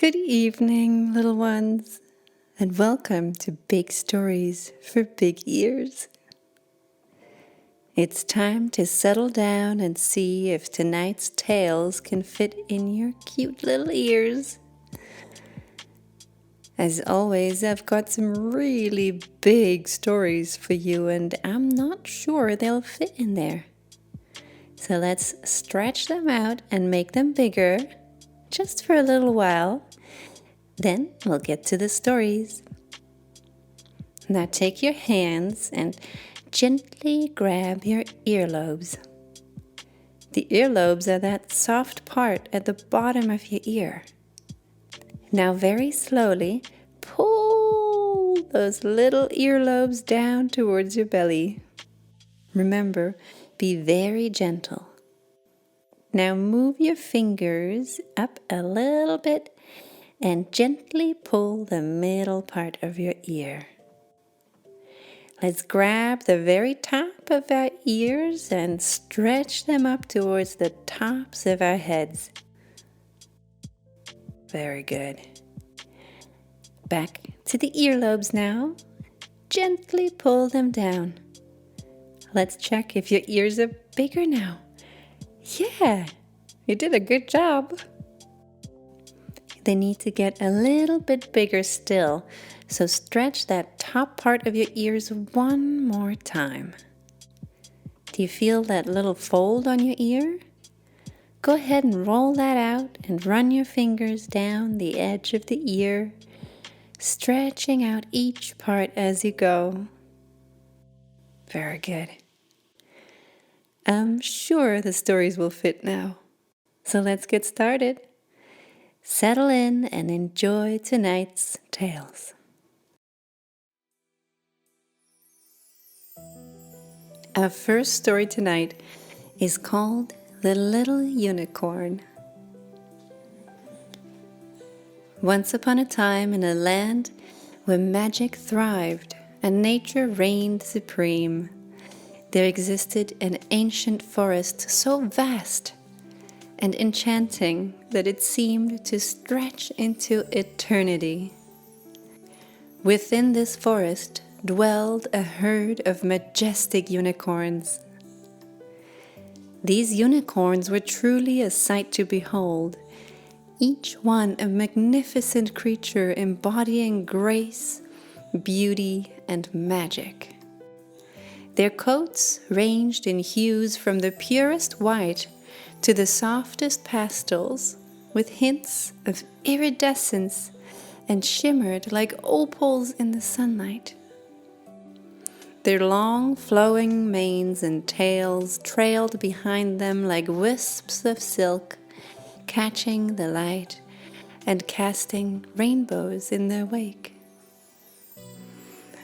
Good evening, little ones, and welcome to Big Stories for Big Ears. It's time to settle down and see if tonight's tales can fit in your cute little ears. As always, I've got some really big stories for you, and I'm not sure they'll fit in there. So let's stretch them out and make them bigger, just for a little while. Then we'll get to the stories. Now take your hands and gently grab your earlobes. The earlobes are that soft part at the bottom of your ear. Now very slowly pull those little earlobes down towards your belly. Remember, be very gentle. Now move your fingers up a little bit and gently pull the middle part of your ear. Let's grab the very top of our ears and stretch them up towards the tops of our heads. Very good. Back to the earlobes now. Gently pull them down. Let's check if your ears are bigger now. Yeah, you did a good job. They need to get a little bit bigger still, so stretch that top part of your ears one more time. Do you feel that little fold on your ear? Go ahead and roll that out and run your fingers down the edge of the ear, stretching out each part as you go. Very good. I'm sure the stories will fit now. So let's get started. Settle in and enjoy tonight's tales. Our first story tonight is called The Little Unicorn. Once upon a time in a land where magic thrived and nature reigned supreme, there existed an ancient forest so vast and enchanting that it seemed to stretch into eternity. Within this forest dwelled a herd of majestic unicorns. These unicorns were truly a sight to behold, each one a magnificent creature embodying grace, beauty, and magic. Their coats ranged in hues from the purest white to the softest pastels, with hints of iridescence and shimmered like opals in the sunlight. Their long flowing manes and tails trailed behind them like wisps of silk, catching the light and casting rainbows in their wake.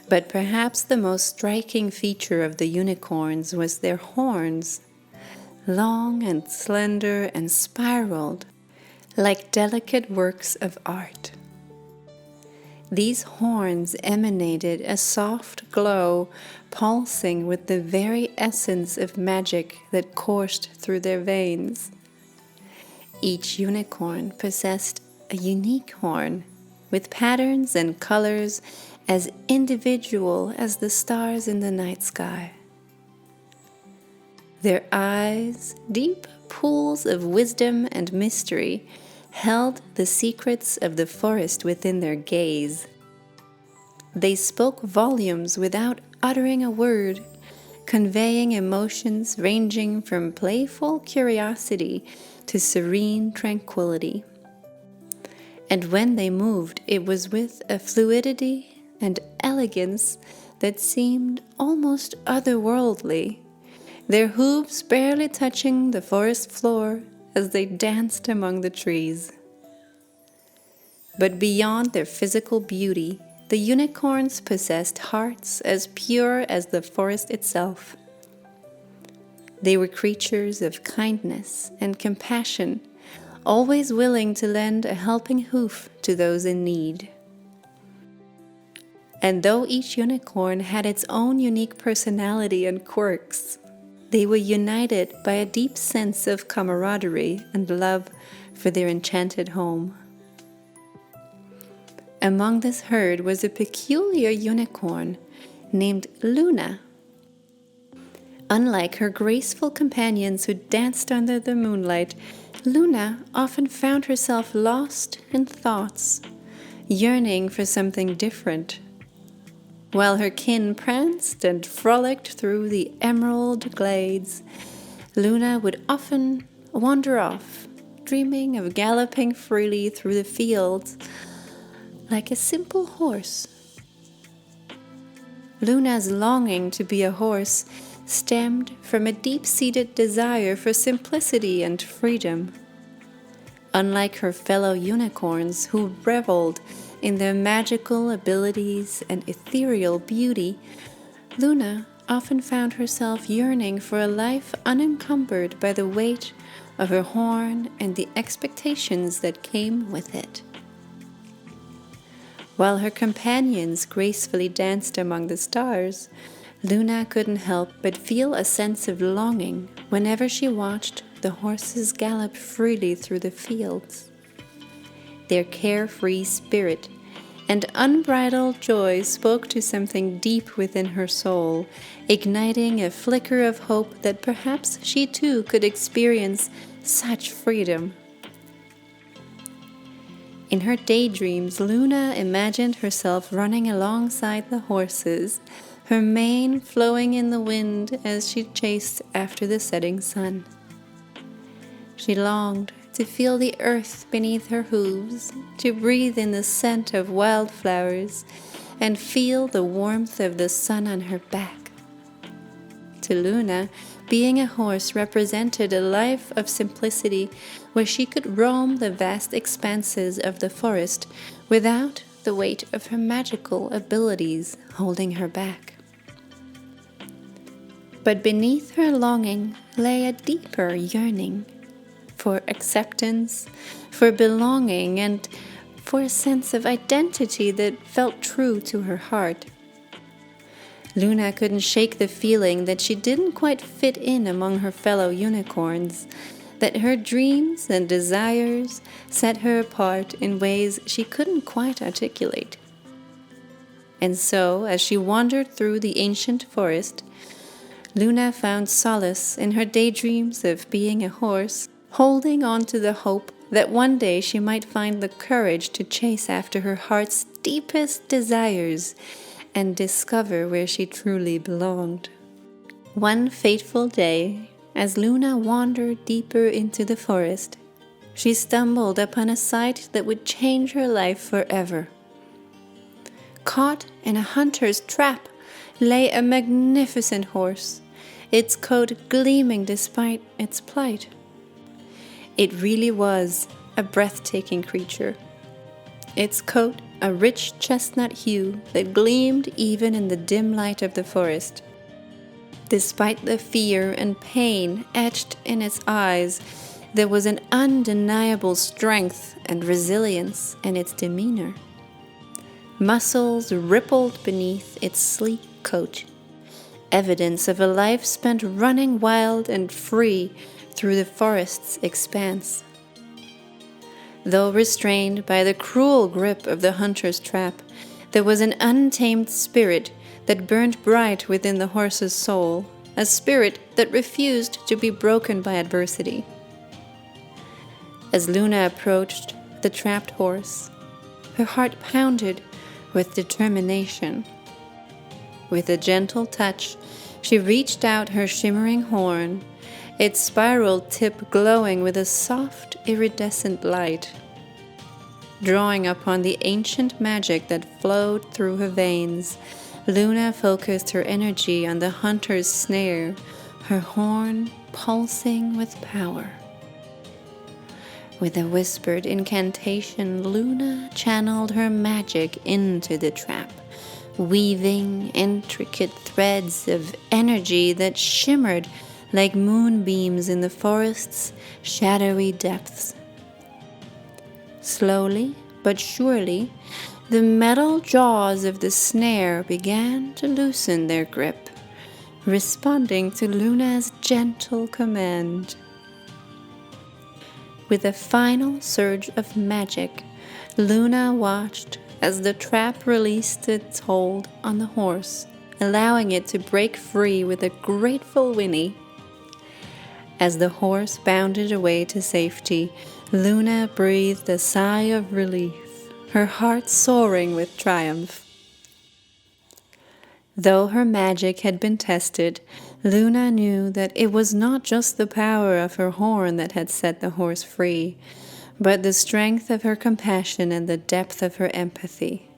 But perhaps the most striking feature of the unicorns was their horns, long and slender and spiraled, like delicate works of art. These horns emanated a soft glow, pulsing with the very essence of magic that coursed through their veins. Each unicorn possessed a unique horn, with patterns and colors as individual as the stars in the night sky. Their eyes, deep pools of wisdom and mystery, held the secrets of the forest within their gaze. They spoke volumes without uttering a word, conveying emotions ranging from playful curiosity to serene tranquility. And when they moved, it was with a fluidity and elegance that seemed almost otherworldly, their hooves barely touching the forest floor as they danced among the trees. But beyond their physical beauty, the unicorns possessed hearts as pure as the forest itself. They were creatures of kindness and compassion, always willing to lend a helping hoof to those in need. And though each unicorn had its own unique personality and quirks, they were united by a deep sense of camaraderie and love for their enchanted home. Among this herd was a peculiar unicorn named Luna. Unlike her graceful companions who danced under the moonlight, Luna often found herself lost in thoughts, yearning for something different. While her kin pranced and frolicked through the emerald glades, Luna would often wander off, dreaming of galloping freely through the fields like a simple horse. Luna's longing to be a horse stemmed from a deep-seated desire for simplicity and freedom. Unlike her fellow unicorns who reveled in their magical abilities and ethereal beauty, Luna often found herself yearning for a life unencumbered by the weight of her horn and the expectations that came with it. While her companions gracefully danced among the stars, Luna couldn't help but feel a sense of longing whenever she watched the horses gallop freely through the fields. Their carefree spirit and unbridled joy spoke to something deep within her soul, igniting a flicker of hope that perhaps she too could experience such freedom. In her daydreams, Luna imagined herself running alongside the horses, her mane flowing in the wind as she chased after the setting sun. She longed to feel the earth beneath her hooves, to breathe in the scent of wildflowers, and feel the warmth of the sun on her back. To Luna, being a horse represented a life of simplicity where she could roam the vast expanses of the forest without the weight of her magical abilities holding her back. But beneath her longing lay a deeper yearning for acceptance, for belonging, and for a sense of identity that felt true to her heart. Luna couldn't shake the feeling that she didn't quite fit in among her fellow unicorns, that her dreams and desires set her apart in ways she couldn't quite articulate. And so, as she wandered through the ancient forest, Luna found solace in her daydreams of being a horse, holding on to the hope that one day she might find the courage to chase after her heart's deepest desires and discover where she truly belonged. One fateful day, as Luna wandered deeper into the forest, she stumbled upon a sight that would change her life forever. Caught in a hunter's trap lay a magnificent horse, its coat gleaming despite its plight. It really was a breathtaking creature. Its coat a rich chestnut hue that gleamed even in the dim light of the forest. Despite the fear and pain etched in its eyes, there was an undeniable strength and resilience in its demeanor. Muscles rippled beneath its sleek coat, evidence of a life spent running wild and free through the forest's expanse. Though restrained by the cruel grip of the hunter's trap, there was an untamed spirit that burned bright within the horse's soul, a spirit that refused to be broken by adversity. As Luna approached the trapped horse, her heart pounded with determination. With a gentle touch, she reached out her shimmering horn, its spiral tip glowing with a soft, iridescent light. Drawing upon the ancient magic that flowed through her veins, Luna focused her energy on the hunter's snare, her horn pulsing with power. With a whispered incantation, Luna channeled her magic into the trap, weaving intricate threads of energy that shimmered like moonbeams in the forest's shadowy depths. Slowly but surely, the metal jaws of the snare began to loosen their grip, responding to Luna's gentle command. With a final surge of magic, Luna watched as the trap released its hold on the horse, allowing it to break free with a grateful whinny. As the horse bounded away to safety, Luna breathed a sigh of relief, her heart soaring with triumph. Though her magic had been tested, Luna knew that it was not just the power of her horn that had set the horse free, but the strength of her compassion and the depth of her empathy.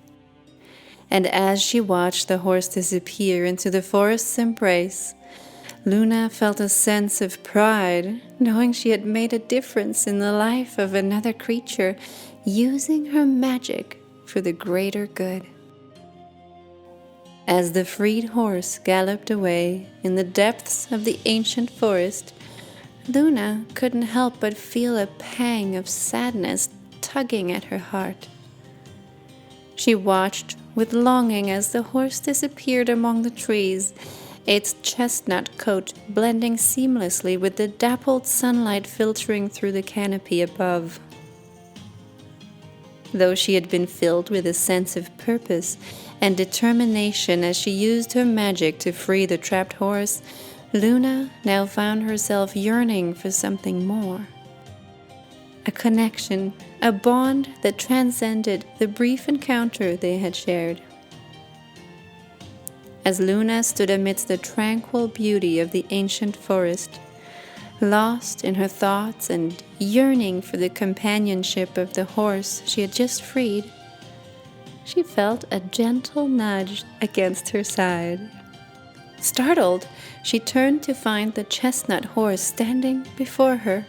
And as she watched the horse disappear into the forest's embrace, Luna felt a sense of pride, knowing she had made a difference in the life of another creature, using her magic for the greater good. As the freed horse galloped away in the depths of the ancient forest, Luna couldn't help but feel a pang of sadness tugging at her heart. She watched with longing as the horse disappeared among the trees, its chestnut coat blending seamlessly with the dappled sunlight filtering through the canopy above. Though she had been filled with a sense of purpose and determination as she used her magic to free the trapped horse, Luna now found herself yearning for something more. A connection, a bond that transcended the brief encounter they had shared. As Luna stood amidst the tranquil beauty of the ancient forest, lost in her thoughts and yearning for the companionship of the horse she had just freed, she felt a gentle nudge against her side. Startled, she turned to find the chestnut horse standing before her,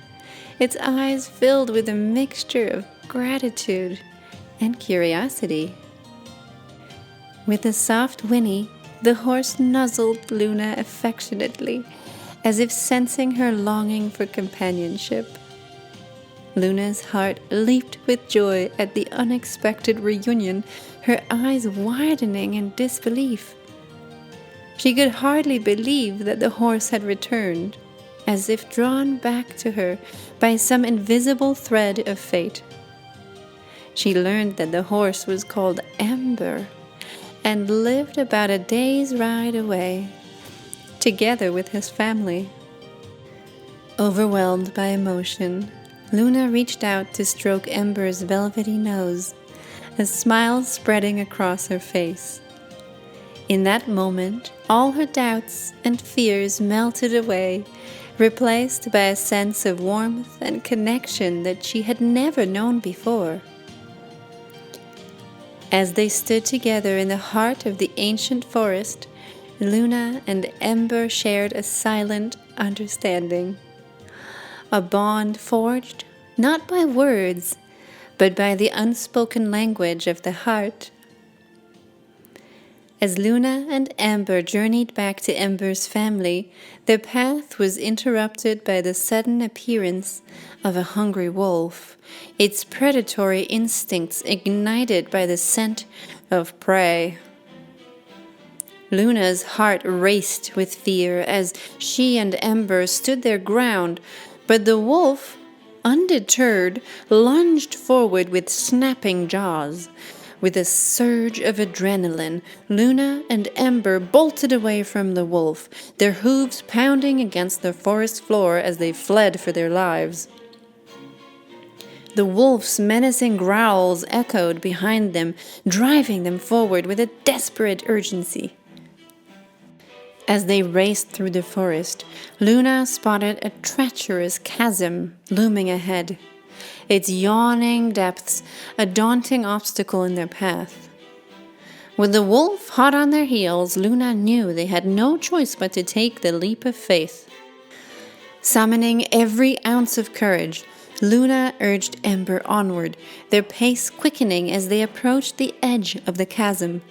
its eyes filled with a mixture of gratitude and curiosity. With a soft whinny, the horse nuzzled Luna affectionately, as if sensing her longing for companionship. Luna's heart leaped with joy at the unexpected reunion, her eyes widening in disbelief. She could hardly believe that the horse had returned, as if drawn back to her by some invisible thread of fate. She learned that the horse was called Ember and lived about a day's ride away, together with his family. Overwhelmed by emotion, Luna reached out to stroke Ember's velvety nose, a smile spreading across her face. In that moment, all her doubts and fears melted away, replaced by a sense of warmth and connection that she had never known before. As they stood together in the heart of the ancient forest, Luna and Ember shared a silent understanding. A bond forged not by words, but by the unspoken language of the heart. As Luna and Ember journeyed back to Ember's family, their path was interrupted by the sudden appearance of a hungry wolf, its predatory instincts ignited by the scent of prey. Luna's heart raced with fear as she and Ember stood their ground, but the wolf, undeterred, lunged forward with snapping jaws. With a surge of adrenaline, Luna and Ember bolted away from the wolf, their hooves pounding against the forest floor as they fled for their lives. The wolf's menacing growls echoed behind them, driving them forward with a desperate urgency. As they raced through the forest, Luna spotted a treacherous chasm looming ahead, its yawning depths a daunting obstacle in their path. With the wolf hot on their heels, Luna knew they had no choice but to take the leap of faith. Summoning every ounce of courage, Luna urged Ember onward, their pace quickening as they approached the edge of the chasm.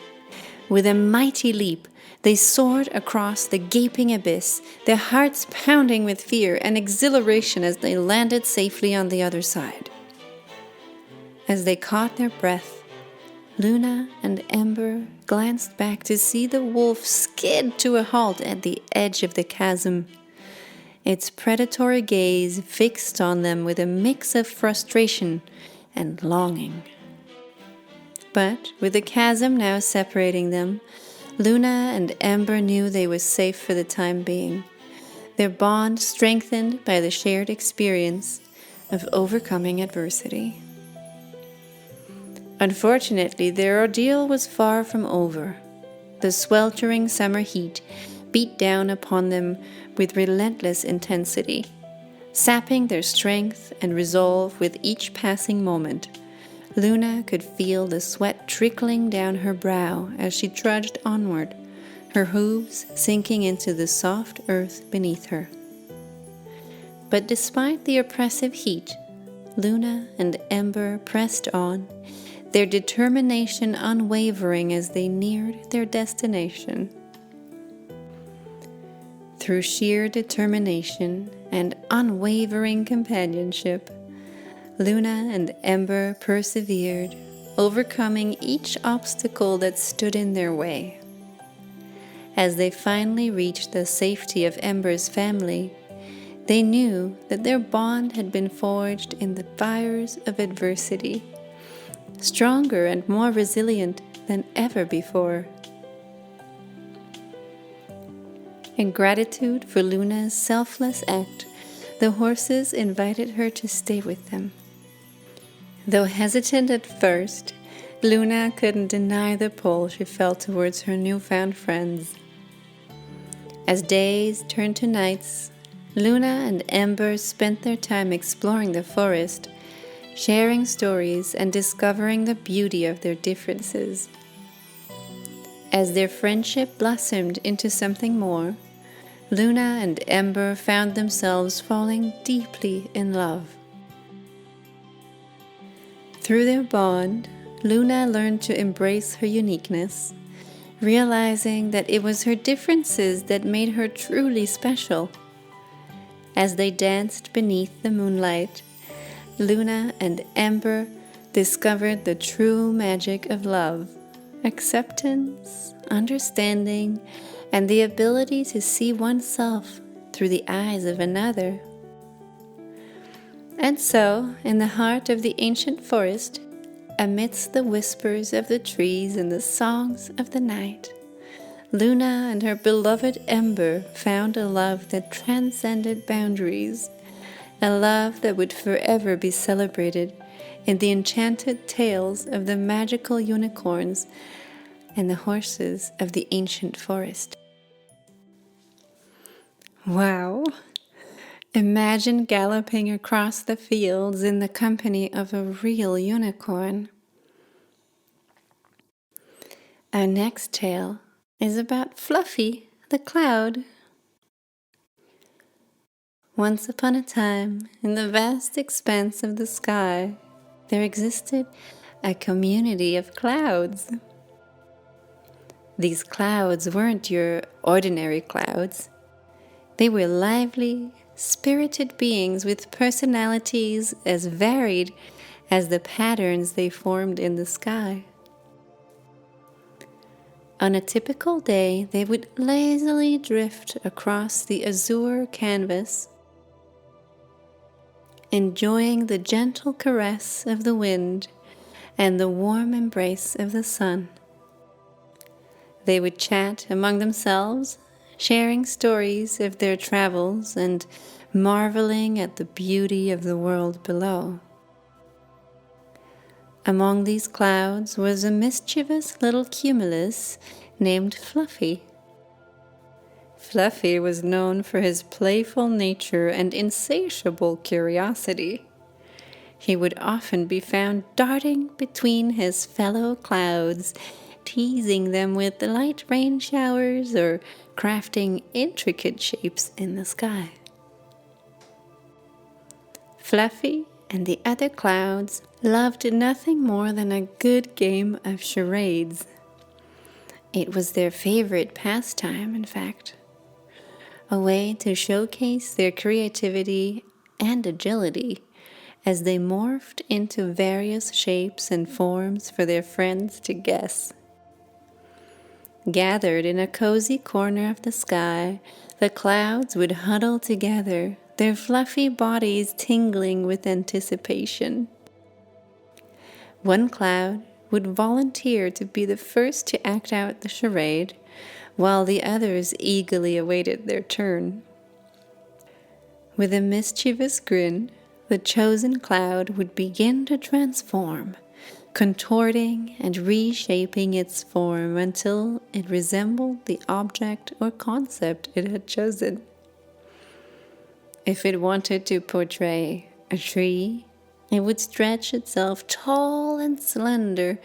With a mighty leap, they soared across the gaping abyss, their hearts pounding with fear and exhilaration as they landed safely on the other side. As they caught their breath, Luna and Ember glanced back to see the wolf skid to a halt at the edge of the chasm, its predatory gaze fixed on them with a mix of frustration and longing. But with the chasm now separating them, Luna and Ember knew they were safe for the time being, their bond strengthened by the shared experience of overcoming adversity. Unfortunately, their ordeal was far from over. The sweltering summer heat beat down upon them with relentless intensity, sapping their strength and resolve with each passing moment. Luna could feel the sweat trickling down her brow as she trudged onward, her hooves sinking into the soft earth beneath her. But despite the oppressive heat, Luna and Ember pressed on, their determination unwavering as they neared their destination. Through sheer determination and unwavering companionship, Luna and Ember persevered, overcoming each obstacle that stood in their way. As they finally reached the safety of Ember's family, they knew that their bond had been forged in the fires of adversity, stronger and more resilient than ever before. In gratitude for Luna's selfless act, the horses invited her to stay with them. Though hesitant at first, Luna couldn't deny the pull she felt towards her newfound friends. As days turned to nights, Luna and Ember spent their time exploring the forest, sharing stories and discovering the beauty of their differences. As their friendship blossomed into something more, Luna and Ember found themselves falling deeply in love. Through their bond, Luna learned to embrace her uniqueness, realizing that it was her differences that made her truly special. As they danced beneath the moonlight, Luna and Ember discovered the true magic of love, acceptance, understanding, and the ability to see oneself through the eyes of another. And so, in the heart of the ancient forest, amidst the whispers of the trees and the songs of the night, Luna and her beloved Ember found a love that transcended boundaries, a love that would forever be celebrated in the enchanted tales of the magical unicorns and the horses of the ancient forest. Wow! Imagine galloping across the fields in the company of a real unicorn. Our next tale is about Fluffy the cloud. Once upon a time, in the vast expanse of the sky, there existed a community of clouds. These clouds weren't your ordinary clouds. They were lively, spirited beings with personalities as varied as the patterns they formed in the sky. On a typical day, they would lazily drift across the azure canvas, enjoying the gentle caress of the wind and the warm embrace of the sun. They would chat among themselves, sharing stories of their travels and marveling at the beauty of the world below. Among these clouds was a mischievous little cumulus named Fluffy. Fluffy was known for his playful nature and insatiable curiosity. He would often be found darting between his fellow clouds, teasing them with light rain showers or crafting intricate shapes in the sky. Fluffy and the other clouds loved nothing more than a good game of charades. It was their favorite pastime, in fact, a way to showcase their creativity and agility as they morphed into various shapes and forms for their friends to guess. Gathered in a cozy corner of the sky, the clouds would huddle together, their fluffy bodies tingling with anticipation. One cloud would volunteer to be the first to act out the charade, while the others eagerly awaited their turn. With a mischievous grin, the chosen cloud would begin to transform, contorting and reshaping its form until it resembled the object or concept it had chosen. If it wanted to portray a tree, it would stretch itself tall and slender,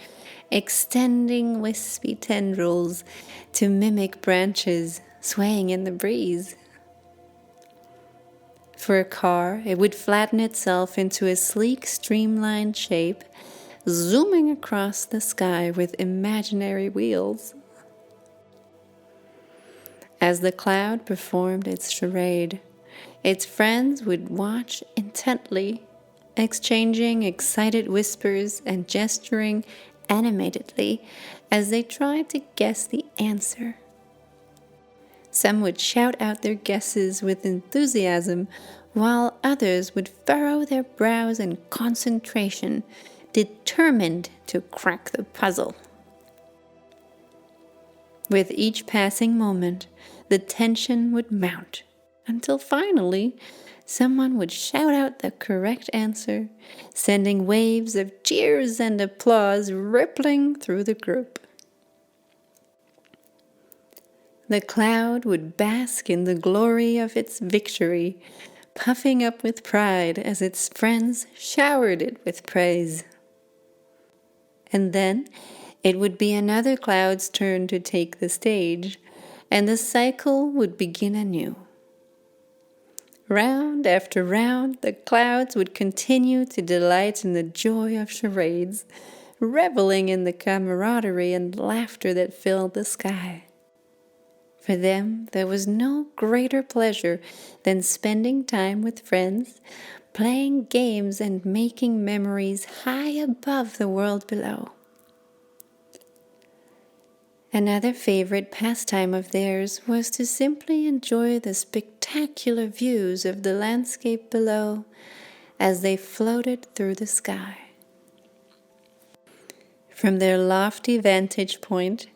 extending wispy tendrils to mimic branches swaying in the breeze. For a car, it would flatten itself into a sleek, streamlined shape, zooming across the sky with imaginary wheels. As the cloud performed its charade, its friends would watch intently, exchanging excited whispers and gesturing animatedly as they tried to guess the answer. Some would shout out their guesses with enthusiasm, while others would furrow their brows in concentration, determined to crack the puzzle. With each passing moment, the tension would mount, until finally, someone would shout out the correct answer, sending waves of cheers and applause rippling through the group. The cloud would bask in the glory of its victory, puffing up with pride as its friends showered it with praise. And then it would be another cloud's turn to take the stage, and the cycle would begin anew. Round after round, the clouds would continue to delight in the joy of charades, reveling in the camaraderie and laughter that filled the sky. For them, there was no greater pleasure than spending time with friends, playing games and making memories high above the world below. Another favorite pastime of theirs was to simply enjoy the spectacular views of the landscape below as they floated through the sky. From their lofty vantage point,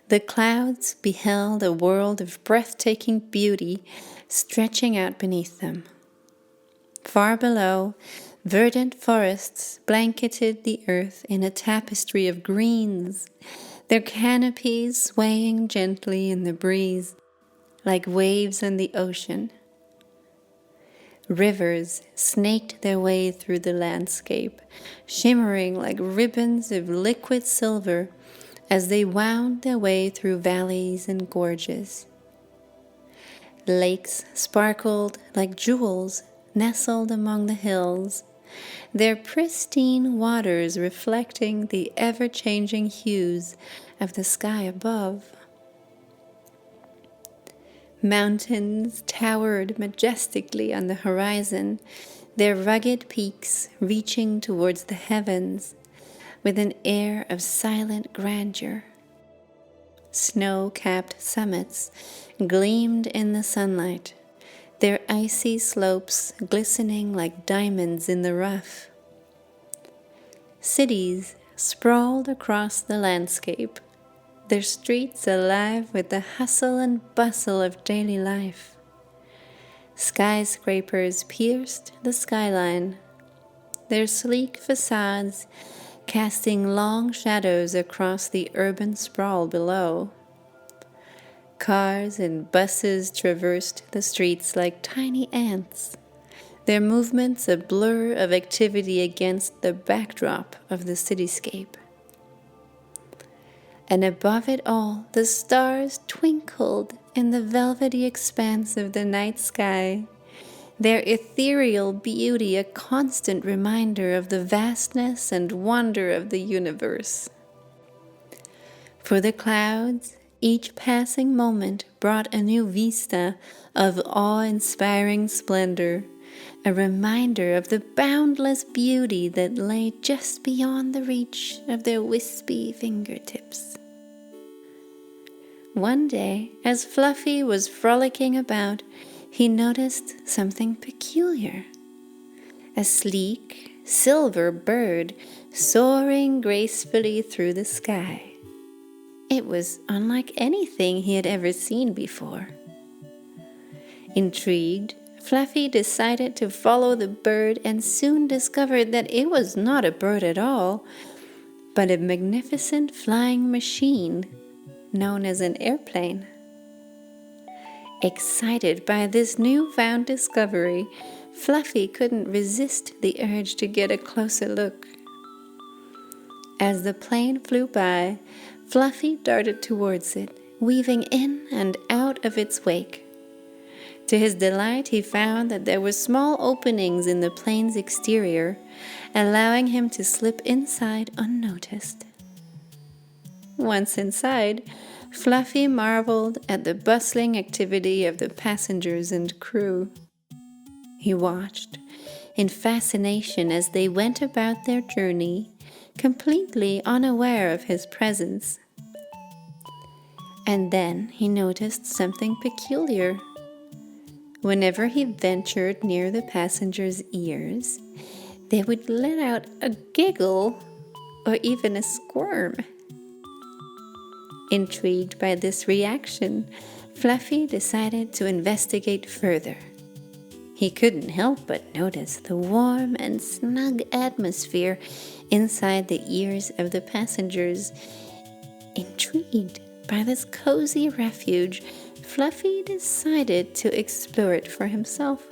the clouds beheld a world of breathtaking beauty stretching out beneath them. Far below, verdant forests blanketed the earth in a tapestry of greens, their canopies swaying gently in the breeze, like waves on the ocean. Rivers snaked their way through the landscape, shimmering like ribbons of liquid silver as they wound their way through valleys and gorges. Lakes sparkled like jewels nestled among the hills, their pristine waters reflecting the ever-changing hues of the sky above. Mountains towered majestically on the horizon, their rugged peaks reaching towards the heavens with an air of silent grandeur. Snow-capped summits gleamed in the sunlight, their icy slopes glistening like diamonds in the rough. Cities sprawled across the landscape, their streets alive with the hustle and bustle of daily life. Skyscrapers pierced the skyline, their sleek facades casting long shadows across the urban sprawl below. Cars and buses traversed the streets like tiny ants, their movements a blur of activity against the backdrop of the cityscape. And above it all, the stars twinkled in the velvety expanse of the night sky, their ethereal beauty a constant reminder of the vastness and wonder of the universe. For the clouds, each passing moment brought a new vista of awe-inspiring splendor, a reminder of the boundless beauty that lay just beyond the reach of their wispy fingertips. One day, as Fluffy was frolicking about, he noticed something peculiar. A sleek, silver bird soaring gracefully through the sky. It was unlike anything he had ever seen before. Intrigued, Fluffy decided to follow the bird and soon discovered that it was not a bird at all, but a magnificent flying machine known as an airplane. Excited by this newfound discovery, Fluffy couldn't resist the urge to get a closer look. As the plane flew by, Fluffy darted towards it, weaving in and out of its wake. To his delight, he found that there were small openings in the plane's exterior, allowing him to slip inside unnoticed. Once inside, Fluffy marveled at the bustling activity of the passengers and crew. He watched in fascination as they went about their journey, completely unaware of his presence. And then he noticed something peculiar. Whenever he ventured near the passengers' ears, they would let out a giggle or even a squirm. Intrigued by this reaction, Fluffy decided to investigate further. He couldn't help but notice the warm and snug atmosphere inside the ears of the passengers. Intrigued by this cozy refuge, Fluffy decided to explore it for himself.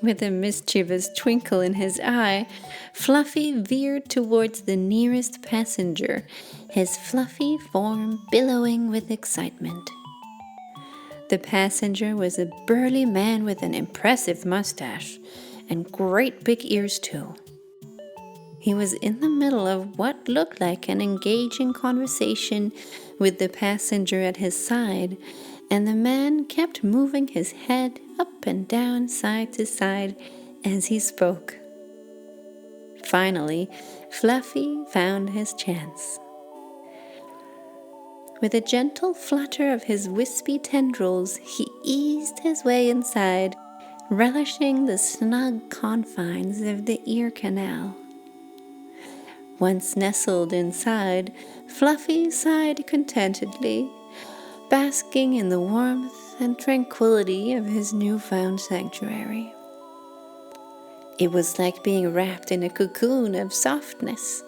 With a mischievous twinkle in his eye, Fluffy veered towards the nearest passenger, his fluffy form billowing with excitement. The passenger was a burly man with an impressive mustache and great big ears too. He was in the middle of what looked like an engaging conversation with the passenger at his side, and the man kept moving his head up and down, side to side, as he spoke. Finally, Fluffy found his chance. With a gentle flutter of his wispy tendrils, he eased his way inside, relishing the snug confines of the ear canal. Once nestled inside, Fluffy sighed contentedly, basking in the warmth and tranquility of his newfound sanctuary. It was like being wrapped in a cocoon of softness,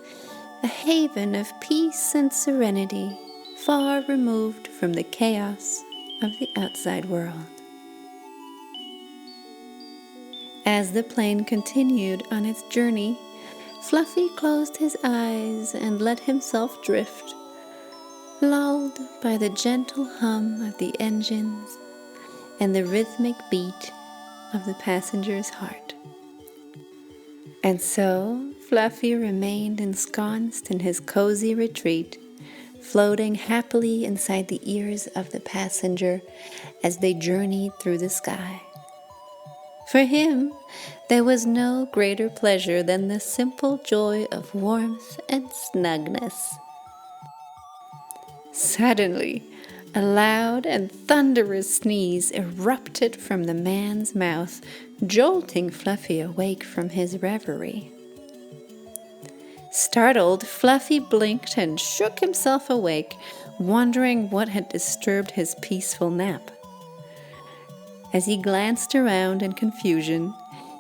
a haven of peace and serenity, far removed from the chaos of the outside world. As the plane continued on its journey, Fluffy closed his eyes and let himself drift, lulled by the gentle hum of the engines and the rhythmic beat of the passenger's heart. And so Fluffy remained ensconced in his cozy retreat, floating happily inside the ears of the passenger as they journeyed through the sky. For him, there was no greater pleasure than the simple joy of warmth and snugness. Suddenly, a loud and thunderous sneeze erupted from the man's mouth, jolting Fluffy awake from his reverie. Startled, Fluffy blinked and shook himself awake, wondering what had disturbed his peaceful nap. As he glanced around in confusion,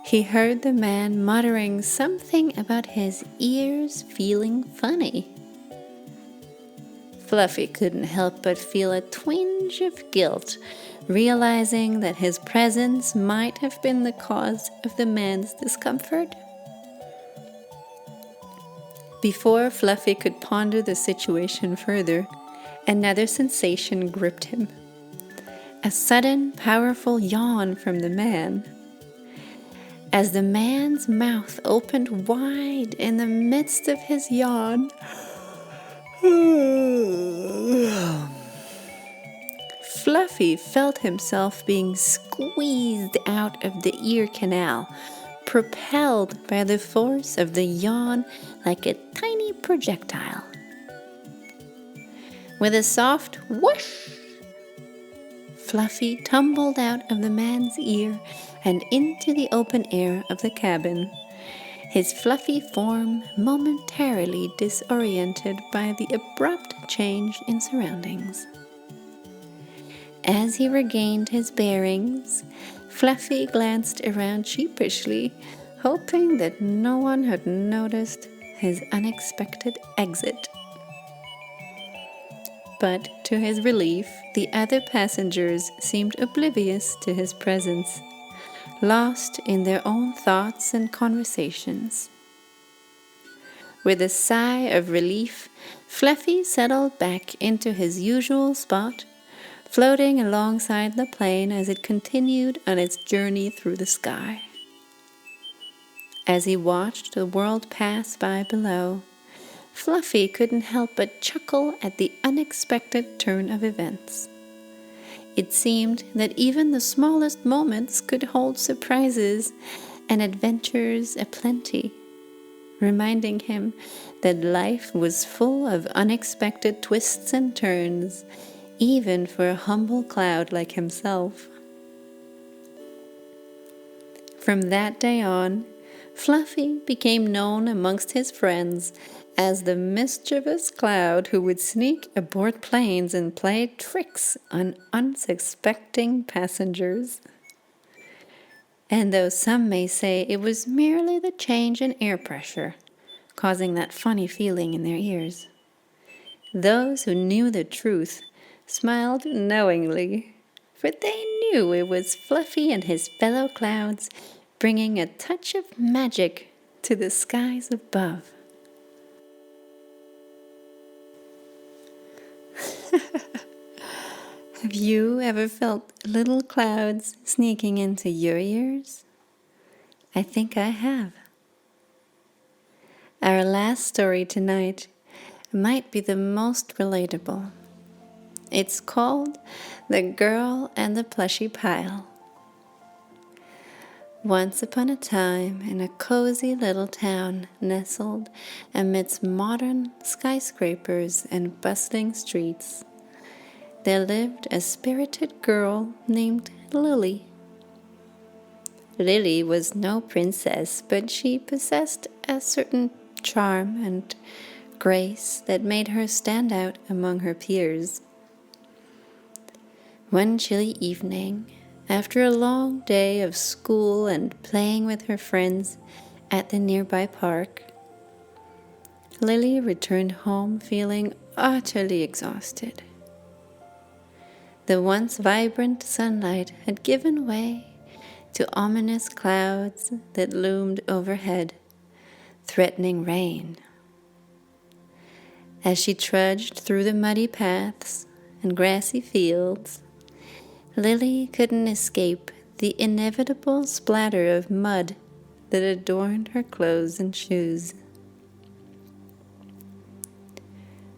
he heard the man muttering something about his ears feeling funny. Fluffy couldn't help but feel a twinge of guilt, realizing that his presence might have been the cause of the man's discomfort. Before Fluffy could ponder the situation further, another sensation gripped him. A sudden, powerful yawn from the man. As the man's mouth opened wide in the midst of his yawn, Fluffy felt himself being squeezed out of the ear canal, propelled by the force of the yawn like a tiny projectile. With a soft whoosh, Fluffy tumbled out of the man's ear and into the open air of the cabin, his fluffy form momentarily disoriented by the abrupt change in surroundings. As he regained his bearings, Fluffy glanced around sheepishly, hoping that no one had noticed his unexpected exit. But to his relief, the other passengers seemed oblivious to his presence, lost in their own thoughts and conversations. With a sigh of relief, Fluffy settled back into his usual spot, floating alongside the plane as it continued on its journey through the sky. As he watched the world pass by below, Fluffy couldn't help but chuckle at the unexpected turn of events. It seemed that even the smallest moments could hold surprises and adventures aplenty, reminding him that life was full of unexpected twists and turns, even for a humble cloud like himself. From that day on, Fluffy became known amongst his friends as the mischievous cloud who would sneak aboard planes and play tricks on unsuspecting passengers. And though some may say it was merely the change in air pressure causing that funny feeling in their ears, those who knew the truth smiled knowingly, for they knew it was Fluffy and his fellow clouds bringing a touch of magic to the skies above. Have you ever felt little clouds sneaking into your ears? I think I have. Our last story tonight might be the most relatable. It's called The Girl and the Plushy Pile. Once upon a time, in a cozy little town nestled amidst modern skyscrapers and bustling streets, there lived a spirited girl named Lily. Lily was no princess, but she possessed a certain charm and grace that made her stand out among her peers. One chilly evening, after a long day of school and playing with her friends at the nearby park, Lily returned home feeling utterly exhausted. The once vibrant sunlight had given way to ominous clouds that loomed overhead, threatening rain. As she trudged through the muddy paths and grassy fields, Lily couldn't escape the inevitable splatter of mud that adorned her clothes and shoes.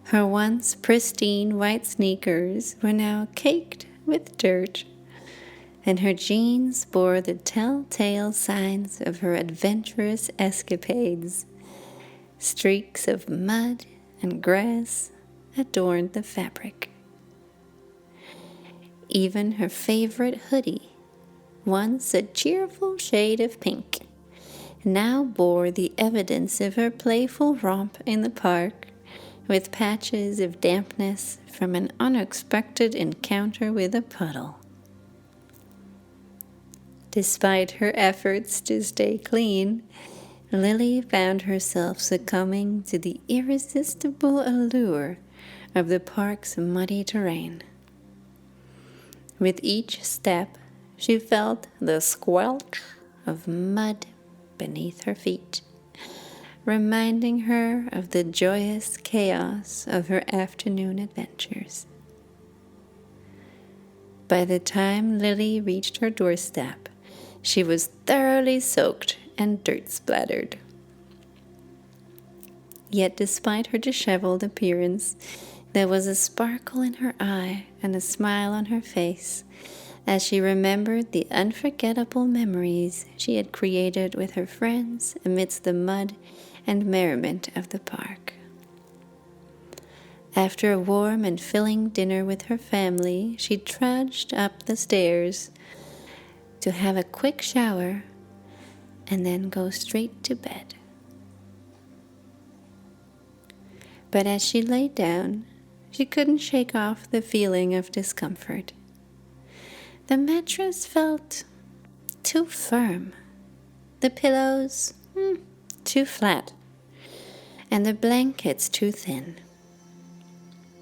Her once pristine white sneakers were now caked with dirt, and her jeans bore the telltale signs of her adventurous escapades. Streaks of mud and grass adorned the fabric. Even her favorite hoodie, once a cheerful shade of pink, now bore the evidence of her playful romp in the park, with patches of dampness from an unexpected encounter with a puddle. Despite her efforts to stay clean, Lily found herself succumbing to the irresistible allure of the park's muddy terrain. With each step, she felt the squelch of mud beneath her feet, reminding her of the joyous chaos of her afternoon adventures. By the time Lily reached her doorstep, she was thoroughly soaked and dirt-splattered. Yet despite her disheveled appearance, there was a sparkle in her eye and a smile on her face as she remembered the unforgettable memories she had created with her friends amidst the mud and merriment of the park. After a warm and filling dinner with her family, she trudged up the stairs to have a quick shower and then go straight to bed. But as she lay down, she couldn't shake off the feeling of discomfort. The mattress felt too firm, the pillows too flat, and the blankets too thin.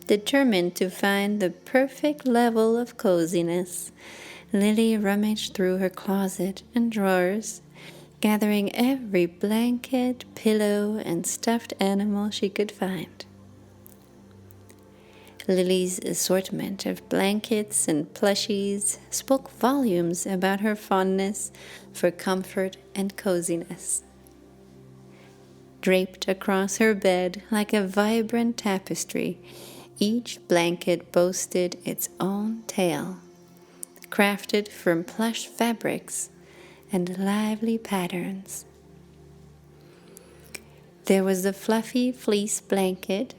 Determined to find the perfect level of coziness, Lily rummaged through her closet and drawers, gathering every blanket, pillow, and stuffed animal she could find. Lily's assortment of blankets and plushies spoke volumes about her fondness for comfort and coziness. Draped across her bed like a vibrant tapestry, each blanket boasted its own tale, crafted from plush fabrics and lively patterns. There was the fluffy fleece blanket,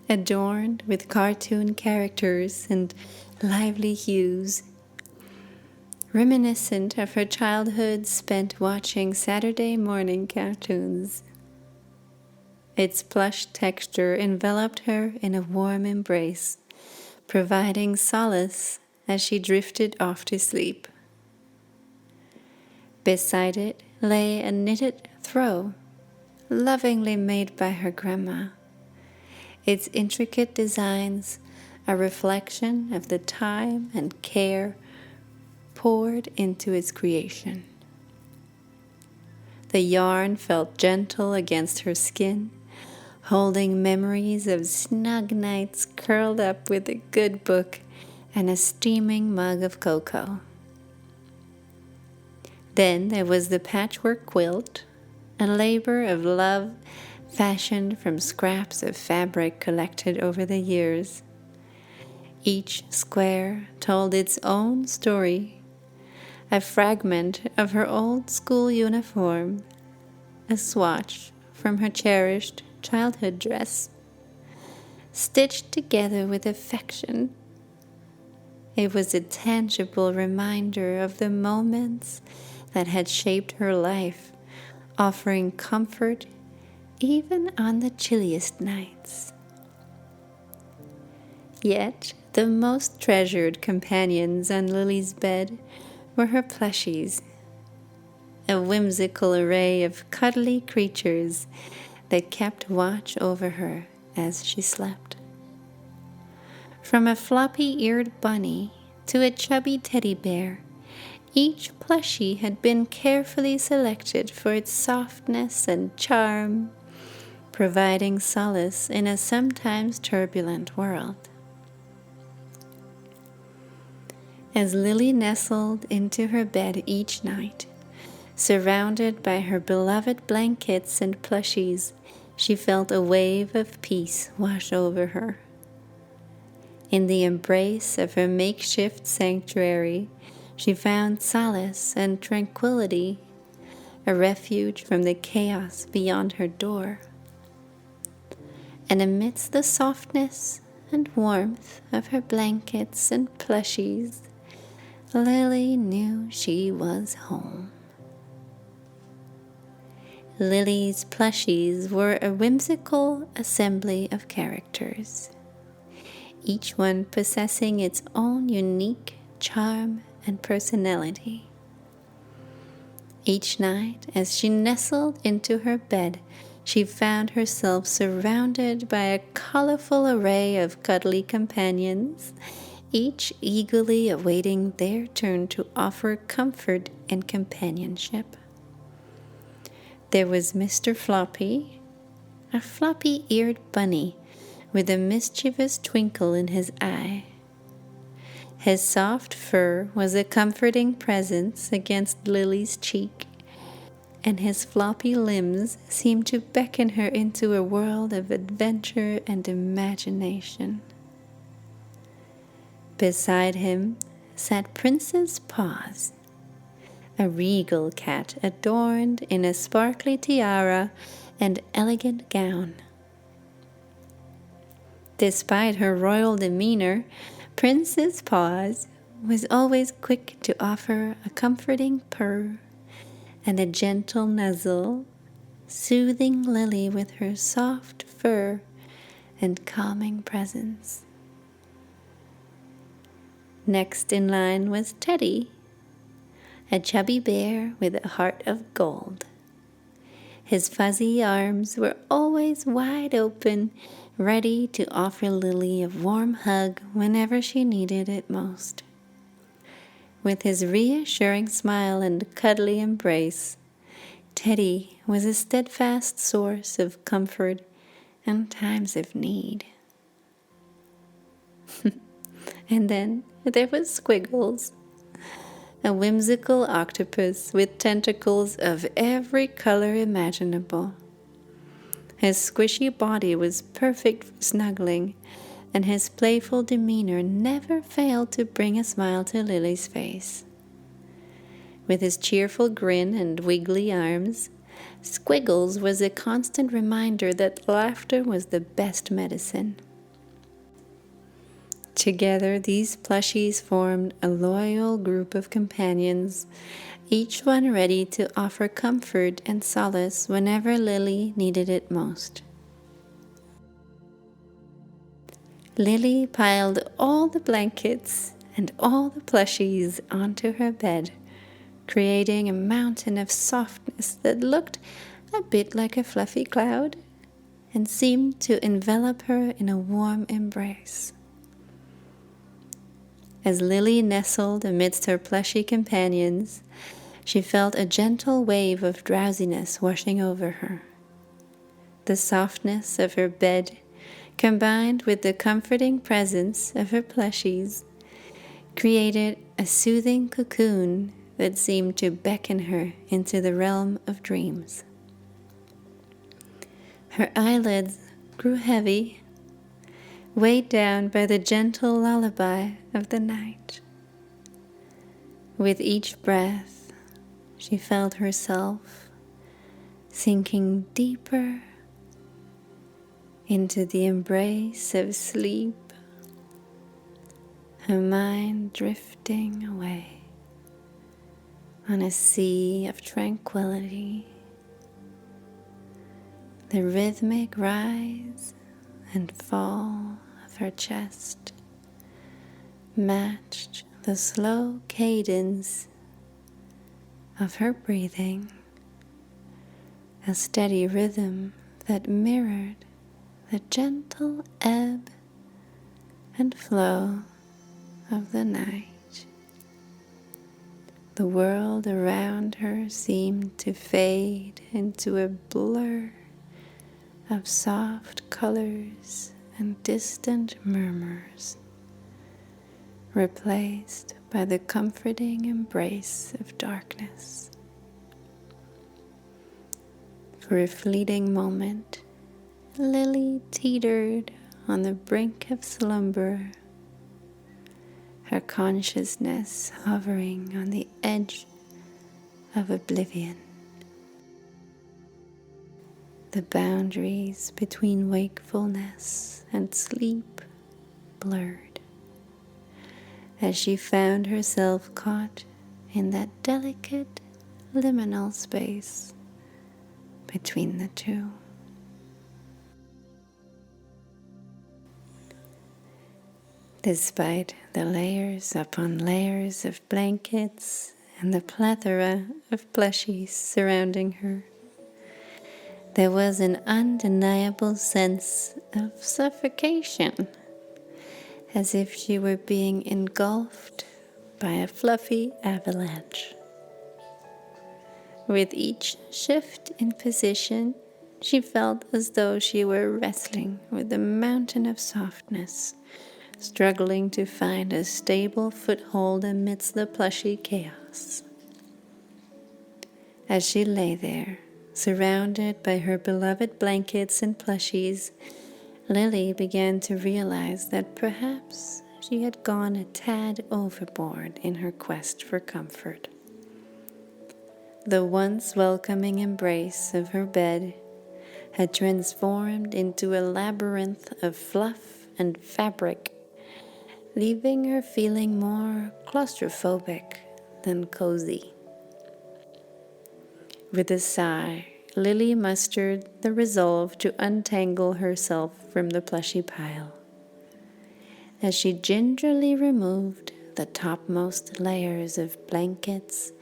adorned with cartoon characters and lively hues, reminiscent of her childhood spent watching Saturday morning cartoons. Its plush texture enveloped her in a warm embrace, providing solace as she drifted off to sleep. Beside it lay a knitted throw, lovingly made by her grandma. Its intricate designs a reflection of the time and care poured into its creation. The yarn felt gentle against her skin, holding memories of snug nights curled up with a good book and a steaming mug of cocoa. Then there was the patchwork quilt, a labor of love fashioned from scraps of fabric collected over the years. Each square told its own story, a fragment of her old school uniform, a swatch from her cherished childhood dress, stitched together with affection. It was a tangible reminder of the moments that had shaped her life, offering comfort even on the chilliest nights. Yet the most treasured companions on Lily's bed were her plushies, a whimsical array of cuddly creatures that kept watch over her as she slept. From a floppy-eared bunny to a chubby teddy bear, each plushie had been carefully selected for its softness and charm, providing solace in a sometimes turbulent world. As Lily nestled into her bed each night, surrounded by her beloved blankets and plushies, she felt a wave of peace wash over her. In the embrace of her makeshift sanctuary, she found solace and tranquility, a refuge from the chaos beyond her door. And amidst the softness and warmth of her blankets and plushies, Lily knew she was home. Lily's plushies were a whimsical assembly of characters, each one possessing its own unique charm and personality. Each night, as she nestled into her bed, she found herself surrounded by a colorful array of cuddly companions, each eagerly awaiting their turn to offer comfort and companionship. There was Mr. Floppy, a floppy-eared bunny with a mischievous twinkle in his eye. His soft fur was a comforting presence against Lily's cheek, and his floppy limbs seemed to beckon her into a world of adventure and imagination. Beside him sat Princess Paws, a regal cat adorned in a sparkly tiara and elegant gown. Despite her royal demeanor, Princess Paws was always quick to offer a comforting purr and a gentle nuzzle, soothing Lily with her soft fur and calming presence. Next in line was Teddy, a chubby bear with a heart of gold. His fuzzy arms were always wide open, ready to offer Lily a warm hug whenever she needed it most. With his reassuring smile and cuddly embrace, Teddy was a steadfast source of comfort in times of need. And then there was Squiggles, a whimsical octopus with tentacles of every color imaginable. His squishy body was perfect for snuggling, and his playful demeanor never failed to bring a smile to Lily's face. With his cheerful grin and wiggly arms, Squiggles was a constant reminder that laughter was the best medicine. Together, these plushies formed a loyal group of companions, each one ready to offer comfort and solace whenever Lily needed it most. Lily piled all the blankets and all the plushies onto her bed, creating a mountain of softness that looked a bit like a fluffy cloud and seemed to envelop her in a warm embrace. As Lily nestled amidst her plushy companions, she felt a gentle wave of drowsiness washing over her. The softness of her bed, combined with the comforting presence of her plushies, created a soothing cocoon that seemed to beckon her into the realm of dreams. Her eyelids grew heavy, weighed down by the gentle lullaby of the night. With each breath, she felt herself sinking deeper into the embrace of sleep, her mind drifting away on a sea of tranquility. The rhythmic rise and fall of her chest matched the slow cadence of her breathing, a steady rhythm that mirrored the gentle ebb and flow of the night. The world around her seemed to fade into a blur of soft colors and distant murmurs, replaced by the comforting embrace of darkness. For a fleeting moment, Lily teetered on the brink of slumber, her consciousness hovering on the edge of oblivion. The boundaries between wakefulness and sleep blurred as she found herself caught in that delicate liminal space between the two. Despite the layers upon layers of blankets and the plethora of plushies surrounding her, there was an undeniable sense of suffocation, as if she were being engulfed by a fluffy avalanche. With each shift in position, she felt as though she were wrestling with a mountain of softness, struggling to find a stable foothold amidst the plushy chaos. As she lay there, surrounded by her beloved blankets and plushies, Lily began to realize that perhaps she had gone a tad overboard in her quest for comfort. The once welcoming embrace of her bed had transformed into a labyrinth of fluff and fabric, leaving her feeling more claustrophobic than cozy. With a sigh, Lily mustered the resolve to untangle herself from the plushy pile. As she gingerly removed the topmost layers of blankets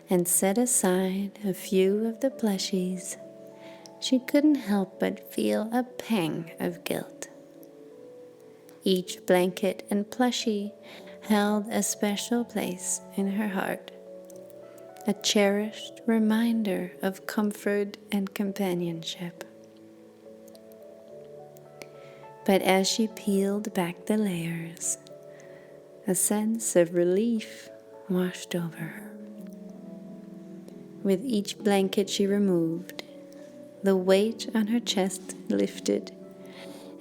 and set aside a few of the plushies, she couldn't help but feel a pang of guilt. Each blanket and plushie held a special place in her heart, a cherished reminder of comfort and companionship. But as she peeled back the layers, a sense of relief washed over her. With each blanket she removed, the weight on her chest lifted,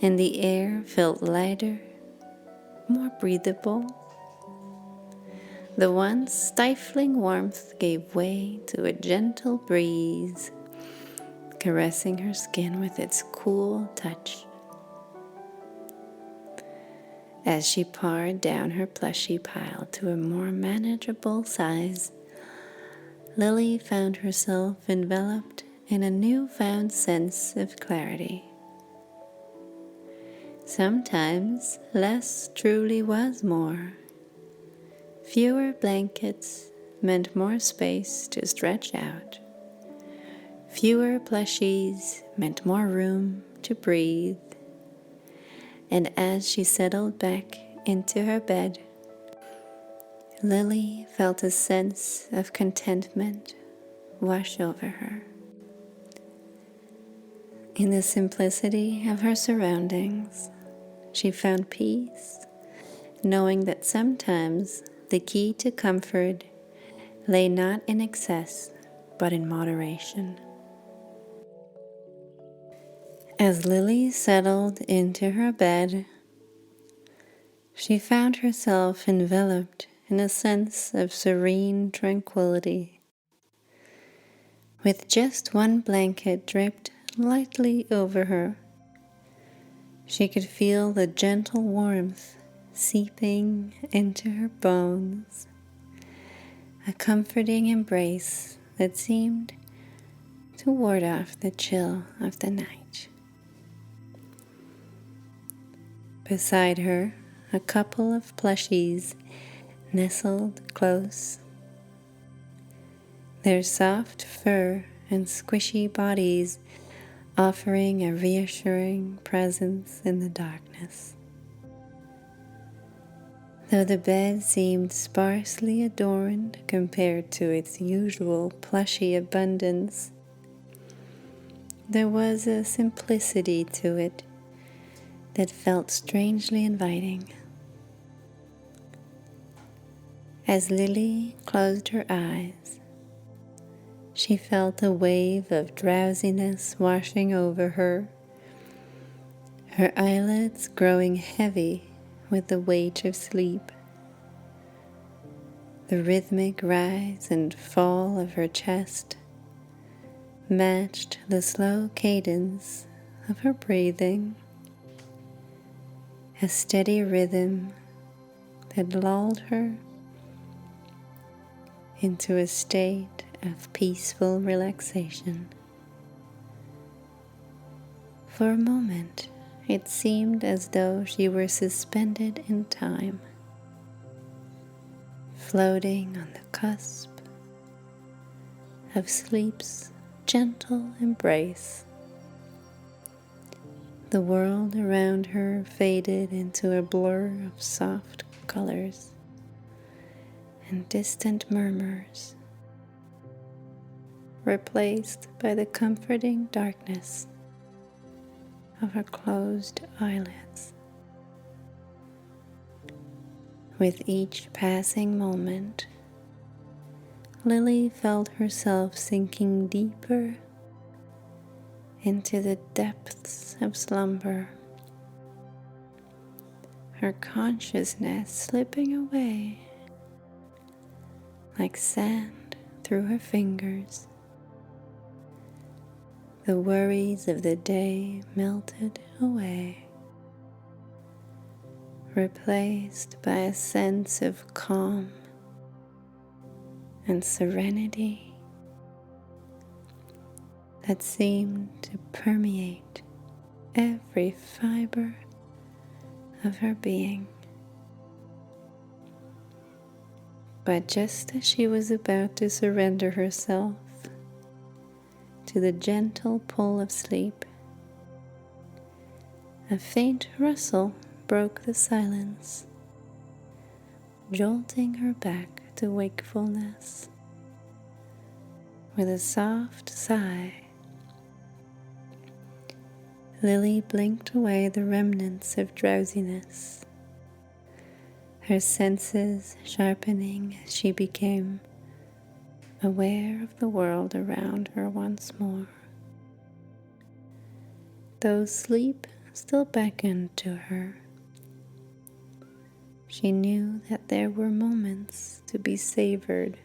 and the air felt lighter, more breathable. The once stifling warmth gave way to a gentle breeze, caressing her skin with its cool touch. As she pared down her plushy pile to a more manageable size, Lily found herself enveloped in a newfound sense of clarity. Sometimes less truly was more. Fewer blankets meant more space to stretch out. Fewer plushies meant more room to breathe. And as she settled back into her bed, Lily felt a sense of contentment wash over her. In the simplicity of her surroundings, she found peace, knowing that sometimes the key to comfort lay not in excess, but in moderation. As Lily settled into her bed, she found herself enveloped in a sense of serene tranquility. With just one blanket draped lightly over her, she could feel the gentle warmth seeping into her bones, a comforting embrace that seemed to ward off the chill of the night. Beside her, a couple of plushies nestled close, their soft fur and squishy bodies offering a reassuring presence in the darkness. Though the bed seemed sparsely adorned compared to its usual plushy abundance, there was a simplicity to it that felt strangely inviting. As Lily closed her eyes, she felt a wave of drowsiness washing over her, her eyelids growing heavy with the weight of sleep. The rhythmic rise and fall of her chest matched the slow cadence of her breathing, a steady rhythm that lulled her into a state of peaceful relaxation. For a moment, it seemed as though she were suspended in time, floating on the cusp of sleep's gentle embrace. The world around her faded into a blur of soft colors and distant murmurs, replaced by the comforting darkness of her closed eyelids. With each passing moment, Lily felt herself sinking deeper into the depths of slumber, her consciousness slipping away like sand through her fingers. The worries of the day melted away, replaced by a sense of calm and serenity that seemed to permeate every fiber of her being. But just as she was about to surrender herself to the gentle pull of sleep, a faint rustle broke the silence, jolting her back to wakefulness. With a soft sigh, Lily blinked away the remnants of drowsiness, her senses sharpening as she became aware of the world around her once more. Though sleep still beckoned to her, she knew that there were moments to be savored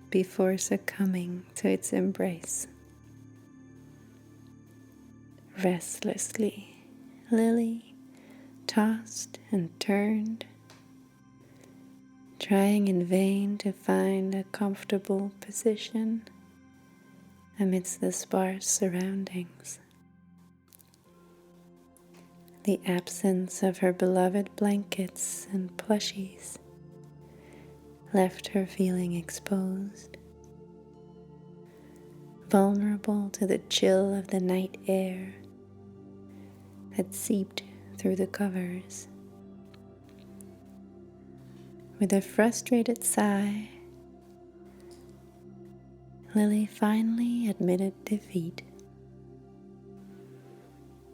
before succumbing to its embrace. Restlessly, Lily tossed and turned, trying in vain to find a comfortable position amidst the sparse surroundings. The absence of her beloved blankets and plushies left her feeling exposed, vulnerable to the chill of the night air that seeped through the covers. With a frustrated sigh, Lily finally admitted defeat.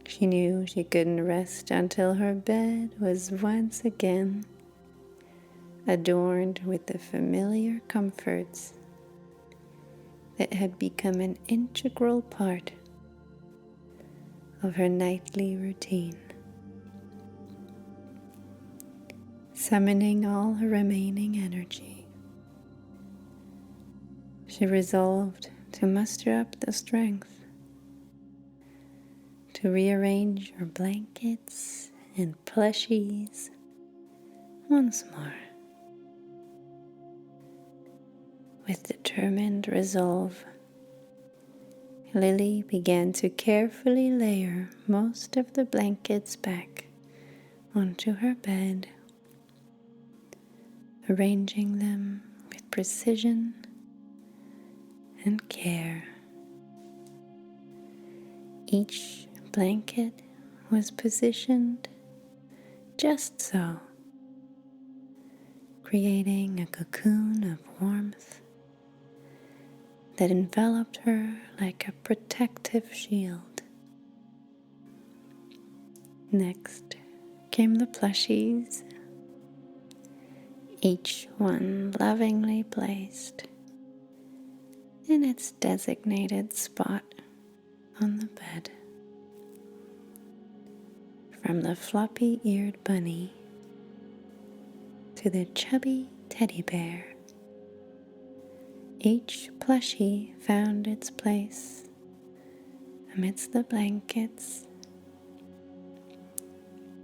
She knew she couldn't rest until her bed was once again adorned with the familiar comforts that had become an integral part of her nightly routine. Summoning all her remaining energy, she resolved to muster up the strength to rearrange her blankets and plushies once more. With determined resolve, Lily began to carefully layer most of the blankets back onto her bed, arranging them with precision and care. Each blanket was positioned just so, creating a cocoon of warmth that enveloped her like a protective shield. Next came the plushies, each one lovingly placed in its designated spot on the bed. From the floppy-eared bunny to the chubby teddy bear, each plushie found its place amidst the blankets,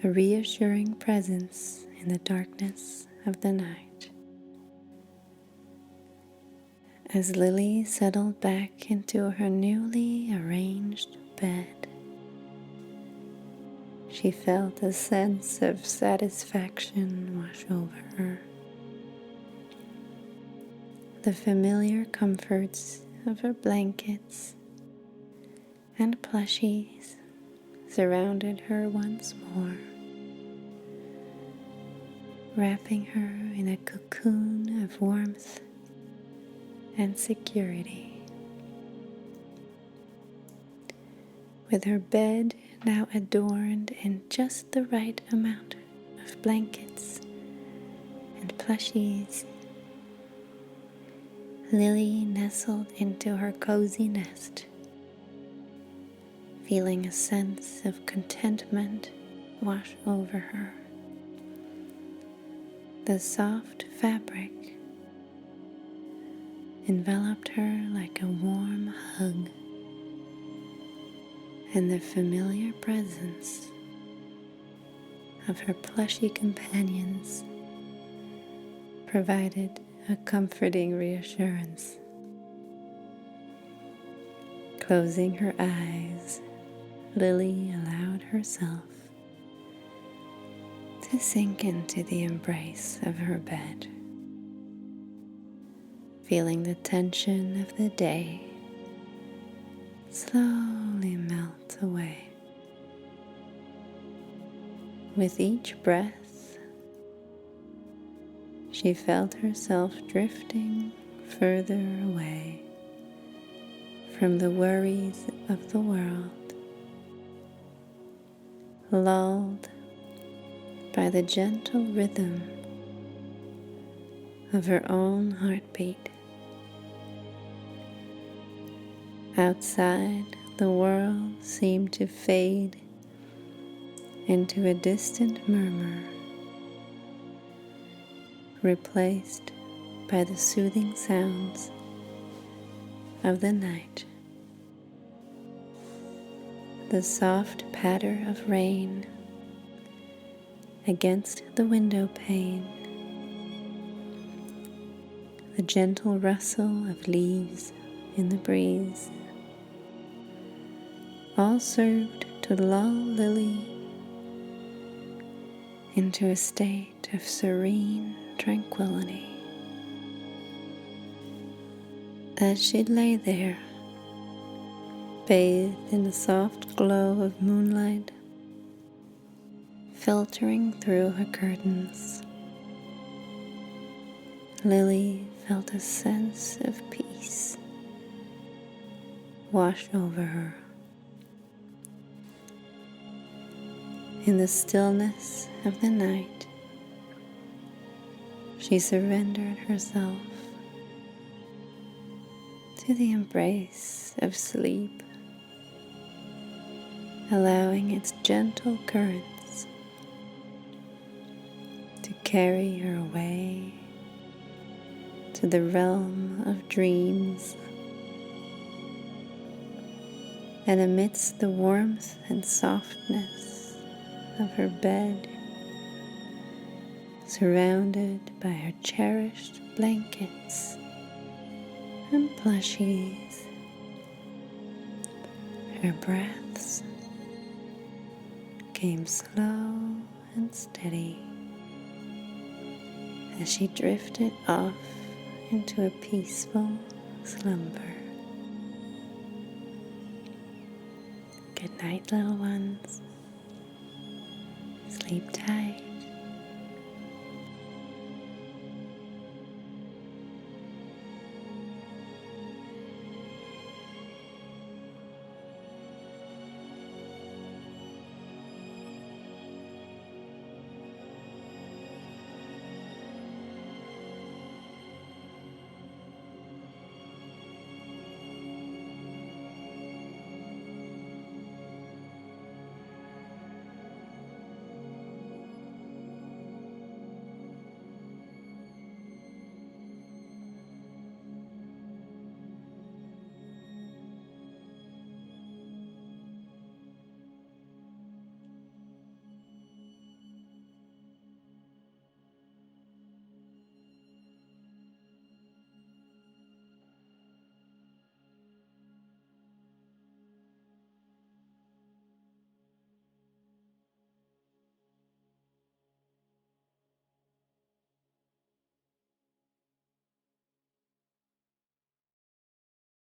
a reassuring presence in the darkness of the night. As Lily settled back into her newly arranged bed, she felt a sense of satisfaction wash over her. The familiar comforts of her blankets and plushies surrounded her once more, wrapping her in a cocoon of warmth and security. With her bed now adorned in just the right amount of blankets and plushies, Lily nestled into her cozy nest, feeling a sense of contentment wash over her. The soft fabric enveloped her like a warm hug, and the familiar presence of her plushy companions provided a comforting reassurance. Closing her eyes, Lily allowed herself to sink into the embrace of her bed, feeling the tension of the day slowly melt away. With each breath, she felt herself drifting further away from the worries of the world, lulled by the gentle rhythm of her own heartbeat. Outside, the world seemed to fade into a distant murmur, replaced by the soothing sounds of the night. The soft patter of rain against the window pane, the gentle rustle of leaves in the breeze, all served to lull Lily into a state of serene tranquility. As she lay there, bathed in the soft glow of moonlight filtering through her curtains, Lily felt a sense of peace wash over her. In the stillness of the night, she surrendered herself to the embrace of sleep, allowing its gentle currents to carry her away to the realm of dreams. And amidst the warmth and softness of her bed, surrounded by her cherished blankets and plushies, her breaths came slow and steady as she drifted off into a peaceful slumber. Good night, little ones. Sleep tight.